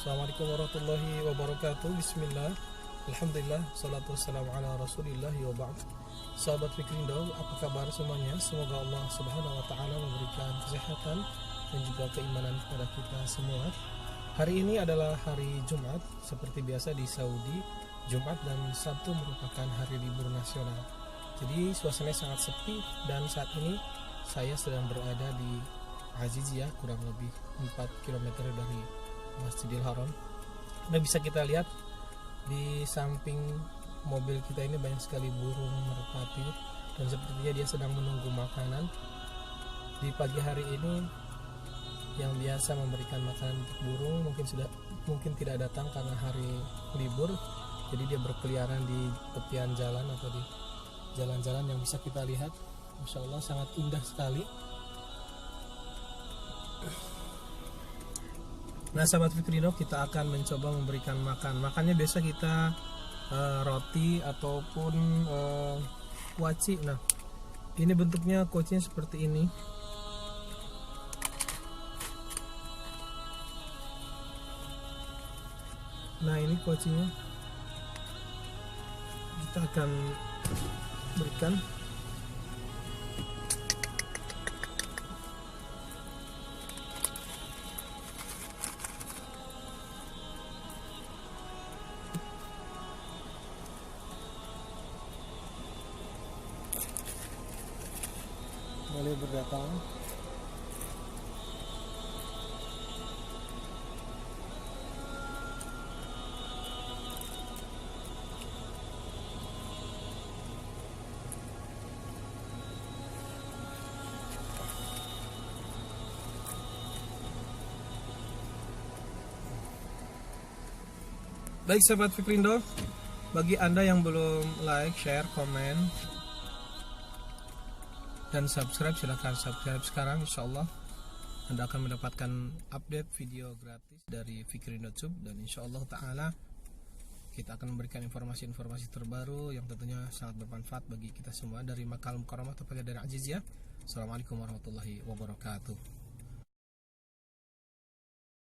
Assalamualaikum warahmatullahi wabarakatuh. Bismillah, alhamdulillah, salatu wassalamu ala rasulillah wa ba'd. Sahabat Fikrindo, apa kabar semuanya? Semoga Allah subhanahu wa ta'ala memberikan kesehatan dan juga keimanan kepada kita semua. Hari ini adalah hari Jumat. Seperti biasa di Saudi, Jumat dan Sabtu merupakan hari libur nasional. Jadi suasananya sangat sepi, dan saat ini saya sedang berada di Aziziyah, kurang lebih 4 km dari Masjidil Haram. Nah, bisa kita lihat di samping mobil kita ini banyak sekali burung merpati, dan sepertinya dia sedang menunggu makanan. Di pagi hari ini yang biasa memberikan makanan untuk burung mungkin tidak datang karena hari libur. Jadi dia berkeliaran di tepian jalan atau di jalan-jalan yang bisa kita lihat. Masya Allah, sangat indah sekali. Nah, sahabat Fikrino, kita akan mencoba memberikan makan. Makannya biasa kita roti ataupun kuaci. Nah, ini bentuknya kuacinya seperti ini. Nah, ini kuacinya kita akan berikan. Boleh berdatang. Baik sahabat Fikrindo, bagi Anda yang belum like, share, komen, dan subscribe, silahkan subscribe sekarang. Insya Allah Anda akan mendapatkan update video gratis dari Fikrindo Tube, dan insya Allah ta'ala kita akan memberikan informasi-informasi terbaru yang tentunya sangat bermanfaat bagi kita semua dari Makkah Al Mukarramah, tepatnya dari Aziziyah. Assalamualaikum warahmatullahi wabarakatuh.